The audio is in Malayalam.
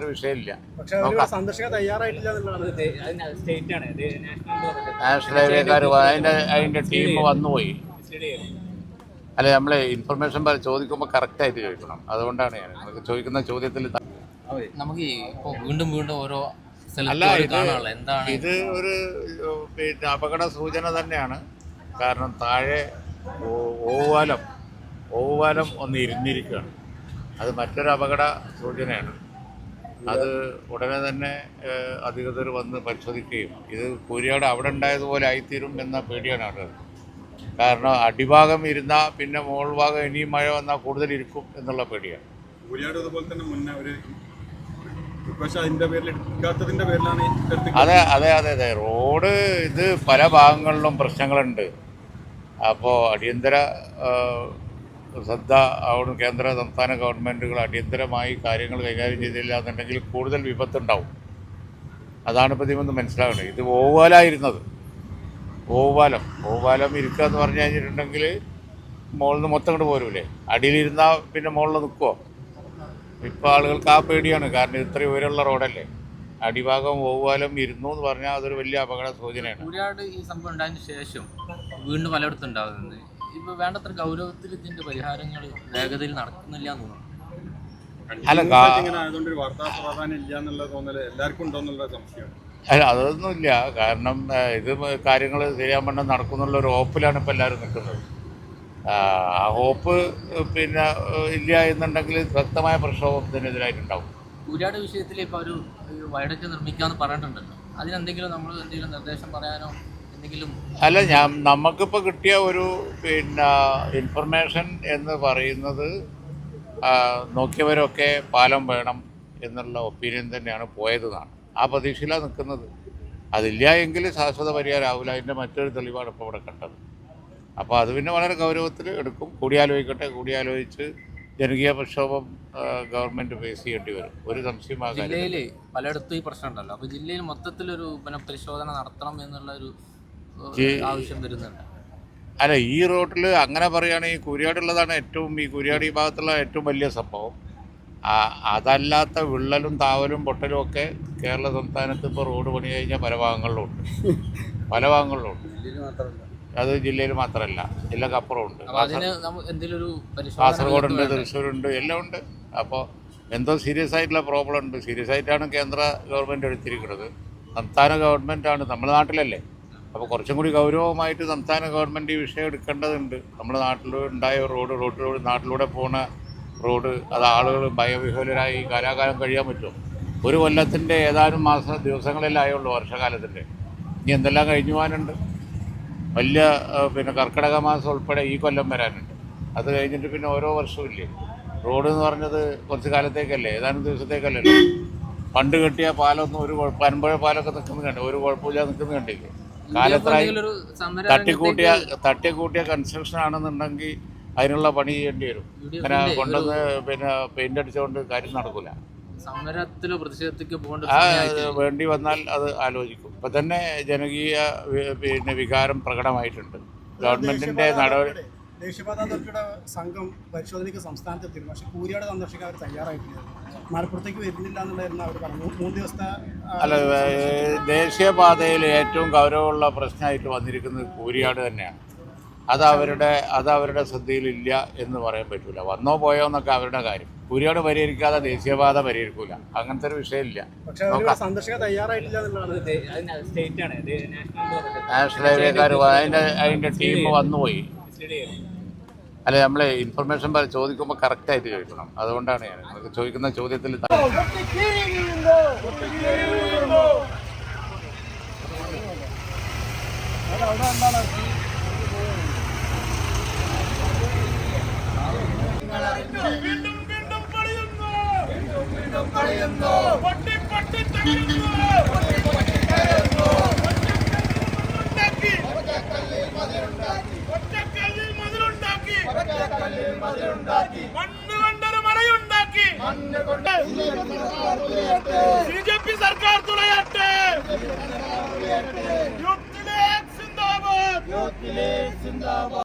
ഒരു വിഷയമില്ല. നാഷണൽ ഹൈവേക്കാർ അതിന്റെ ടീം വന്നുപോയി. അല്ല, നമ്മളെ ഇൻഫർമേഷൻ ചോദിക്കുമ്പോൾ കറക്റ്റായിട്ട് ചോദിക്കണം. അതുകൊണ്ടാണ് ഞാൻ ചോദിക്കുന്ന ചോദ്യത്തിൽ നമുക്ക് വീണ്ടും വീണ്ടും ഓരോ അല്ല ഇത് ഒരു പിന്നെ അപകട സൂചന തന്നെയാണ്. കാരണം താഴെ ഓവുപാലം ഒന്ന് ഇരുന്നിരിക്കുകയാണ്. അത് മറ്റൊരു അപകട സൂചനയാണ്. അത് ഉടനെ തന്നെ അധികൃതർ വന്ന് പരിശോധിക്കുകയും ഇത് കൂരിയാട് അവിടെ ഉണ്ടായതുപോലെ ആയിത്തീരും എന്ന പേടിയാണ് അവിടെ. കാരണം അടിഭാഗം ഇരുന്നാൽ പിന്നെ മുകൾ ഭാഗം ഇനിയും മഴ വന്നാൽ കൂടുതൽ ഇരിക്കും എന്നുള്ള പേടിയാണ്. കൂരിയാട് അതുപോലെ തന്നെ മുന്നേ ഒരു അതിന്റെ പേരിൽ എടുക്കാത്തതിന്റെ പേരിലാണ്. അതെ റോഡ് ഇത് പല ഭാഗങ്ങളിലും പ്രശ്നങ്ങളുണ്ട്. അപ്പോൾ അടിയന്തര ശ്രദ്ധ അവിടെ കേന്ദ്ര സംസ്ഥാന ഗവൺമെൻറ്റുകൾ അടിയന്തരമായി കാര്യങ്ങൾ കൈകാര്യം ചെയ്തില്ല എന്നുണ്ടെങ്കിൽ കൂടുതൽ വിപത്തുണ്ടാവും. അതാണ് ഇപ്പോൾ ഇതിമൊന്ന് മനസ്സിലാകുന്നത്. ഇത് ഓവുപാലമായിരുന്നത്. ഓവുപാലം ഇരിക്കുക എന്ന് പറഞ്ഞു കഴിഞ്ഞിട്ടുണ്ടെങ്കിൽ മുകളിൽ നിന്ന് മൊത്തം ഇങ്ങോട്ട് പോരൂലേ. അടിയിലിരുന്നാൽ പിന്നെ മുകളിൽ നിൽക്കുമോ? ഇപ്പോൾ ആളുകൾക്ക് ആ പേടിയാണ്. കാരണം ഇത്രയും ഉയരമുള്ള റോഡല്ലേ. അടിഭാഗം ഓവുപാലം ഇരുന്നു എന്ന് പറഞ്ഞാൽ അതൊരു വലിയ അപകട സൂചനയാണ്. കൂരിയാട് ഈ സംഭവം ഉണ്ടായതിനു ശേഷം വീണ്ടും പലയിടത്തും ഉണ്ടാകുന്നത് ഇപ്പോൾ വേണ്ടത്ര ഗൗരവത്തിൽ ഇതിന്റെ പരിഹാരങ്ങൾ വേഗതയിൽ നടക്കുന്നില്ല എന്ന് തോന്നുന്നു. അല്ല, അതൊന്നുമില്ല. കാരണം ഇത് കാര്യങ്ങൾ ശരിയാൻ വേണ്ട നടക്കുന്നുള്ള ഒരു ഹോപ്പിലാണ് ഇപ്പോൾ എല്ലാവരും നിൽക്കുന്നത്. ആ ഹോപ്പ് പിന്നെ ഇല്ല എന്നുണ്ടെങ്കിൽ വ്യക്തമായ പ്രക്ഷോഭം ഇതിനെതിരായിട്ടുണ്ടാവും. കൂരിയാട് വിഷയത്തിൽ ഇപ്പോൾ ഒരു വയഡക്റ്റ് നിർമ്മിക്കാമെന്ന് പറഞ്ഞിട്ടുണ്ടല്ലോ. അതിനെന്തെങ്കിലും നമ്മൾ എന്തെങ്കിലും നിർദ്ദേശം പറയാനോ എന്തെങ്കിലും? അല്ല, നമുക്കിപ്പോൾ കിട്ടിയ ഒരു പിന്നെ ഇൻഫർമേഷൻ എന്ന് പറയുന്നത് നോക്കിയവരൊക്കെ പാലം വേണം എന്നുള്ള ഒപ്പീനിയൻ തന്നെയാണ് പോയതെന്നാണ്. ആ പ്രതീക്ഷയിലാണ് നിൽക്കുന്നത്. അതില്ല എങ്കിൽ ശാശ്വത പരിഹാരമാവില്ല. അതിൻ്റെ മറ്റൊരു തെളിവാണ് ഇപ്പോൾ ഇവിടെ കണ്ടത്. അപ്പോൾ അത് പിന്നെ വളരെ ഗൗരവത്തിൽ എടുക്കും. കൂടിയാലോചിച്ച് ജനകീയ പ്രക്ഷോഭം ഗവൺമെൻറ് ഫേസ് ചെയ്യേണ്ടി വരും. ഒരു സംശയമാകാൻ ജില്ലയിൽ പലയിടത്തും ഈ പ്രശ്നം ഉണ്ടല്ലോ. അപ്പോൾ ജില്ലയിൽ മൊത്തത്തിലൊരു പുനഃപരിശോധന നടത്തണം എന്നുള്ളൊരു ആവശ്യം വരുന്നുണ്ട്. അല്ല, ഈ റോഡിൽ അങ്ങനെ പറയുകയാണെങ്കിൽ കൂരിയാടുള്ളതാണ് ഈ കൂരിയാട് ഈ ഭാഗത്തുള്ള ഏറ്റവും വലിയ സംഭവം. അതല്ലാത്ത വിള്ളലും താവലും പൊട്ടലും ഒക്കെ കേരള സംസ്ഥാനത്ത് ഇപ്പോൾ റോഡ് പണി കഴിഞ്ഞാൽ പല ഭാഗങ്ങളിലുണ്ട്. അത് ജില്ലയിൽ മാത്രമല്ല, ജില്ലക്ക് അപ്പുറമുണ്ട്. കാസർഗോഡുണ്ട്, തൃശ്ശൂരുണ്ട്, എല്ലാം ഉണ്ട്. അപ്പോൾ എന്തോ സീരിയസ് ആയിട്ടുള്ള പ്രോബ്ലം ഉണ്ട്. സീരിയസ് ആയിട്ടാണ് കേന്ദ്ര ഗവൺമെൻറ് എടുത്തിരിക്കുന്നത്. സംസ്ഥാന ഗവൺമെൻറ്റാണ്, നമ്മുടെ നാട്ടിലല്ലേ. അപ്പോൾ കുറച്ചും കൂടി ഗൗരവമായിട്ട് സംസ്ഥാന ഗവൺമെൻറ് ഈ വിഷയം എടുക്കേണ്ടതുണ്ട്. നമ്മുടെ നാട്ടിൽ ഉണ്ടായ റോഡ് നാട്ടിലൂടെ പോകുന്ന റോഡ് അത് ആളുകൾ ഭയവിഹ്വലരായി കാലാകാലം കഴിയാൻ പറ്റുമോ? ഒരു കൊല്ലത്തിൻ്റെ ഏതാനും ദിവസങ്ങളെല്ലാം ആയുള്ളൂ വർഷകാലത്തിൻ്റെ. ഇനി എന്തെല്ലാം കഴിഞ്ഞു പോകാനുണ്ട്. വലിയ പിന്നെ കർക്കിടക മാസം ഉൾപ്പെടെ ഈ കൊല്ലം വരാനുണ്ട്. അത് കഴിഞ്ഞിട്ട് പിന്നെ ഓരോ വർഷവും ഇല്ലേ. റോഡ് എന്ന് പറഞ്ഞത് കുറച്ച് കാലത്തേക്കല്ലേ, ഏതാനും ദിവസത്തേക്കല്ലല്ലോ. പണ്ട് കെട്ടിയ പാലൊന്നും ഒരു പനമ്പുഴ പാലൊക്കെ നിൽക്കുന്നത് കണ്ടേ, ഒരു കുഴപ്പമില്ല നിൽക്കുന്നത് കണ്ടില്ലേ. കാലത്തായി തട്ടിക്കൂട്ടിയ കൺസ്ട്രക്ഷൻ ആണെന്നുണ്ടെങ്കിൽ അതിനുള്ള പണി ചെയ്യേണ്ടി വരും. അങ്ങനെ കൊണ്ടുവന്ന് പിന്നെ പെയിന്റ് അടിച്ചുകൊണ്ട് കാര്യം നടക്കില്ല. സമരത്തിലോ പ്രതിഷേധത്തിലോ വേണ്ടി വന്നാൽ അത് ആലോചിക്കും. ഇപ്പം തന്നെ ജനകീയ പിന്നെ വികാരം പ്രകടമായിട്ടുണ്ട്. ഗവൺമെന്റിന്റെ നടപടി. ദേശീയപാത അതോറിറ്റിയുടെ സംഘം പരിശോധനയ്ക്ക് സംസ്ഥാനത്തെത്തിയിരുന്നു. പക്ഷേ കൂരിയാട് സന്ദർശിക്കാൻ അവർ തയ്യാറായിട്ടില്ല. മലപ്പുറത്തേക്ക് വരുന്നില്ല എന്നുള്ളതായിരുന്നു അവർ പറഞ്ഞു. 3 ദിവസത്തെ അല്ല, ദേശീയപാതയിൽ ഏറ്റവും ഗൗരവമുള്ള പ്രശ്നമായിട്ട് വന്നിരിക്കുന്നത് കൂരിയാട് തന്നെയാണ്. അത് അവരുടെ ശ്രദ്ധയിലില്ല എന്ന് പറയാൻ പറ്റില്ല. വന്നോ പോയോ എന്നൊക്കെ അവരുടെ കാര്യം. കൂരിയാട് പരിഹരിക്കാതെ ദേശീയപാത പരിഹരിക്കൂല. അങ്ങനത്തെ ഒരു വിഷയമില്ല. നാഷണൽ ഹൈവേക്കാർ അതിന്റെ ടീം വന്നുപോയി. അല്ല, നമ്മളെ ഇൻഫർമേഷൻ ചോദിക്കുമ്പോൾ കറക്റ്റായിട്ട് ചോദിക്കണം. അതുകൊണ്ടാണ് ഞാൻ ചോദിക്കുന്ന ചോദ്യത്തിൽ BJP സർക്കാർ തുണയട്ടെ. യൂത്ത് ലീഗ് സിന്ദാബാദ്.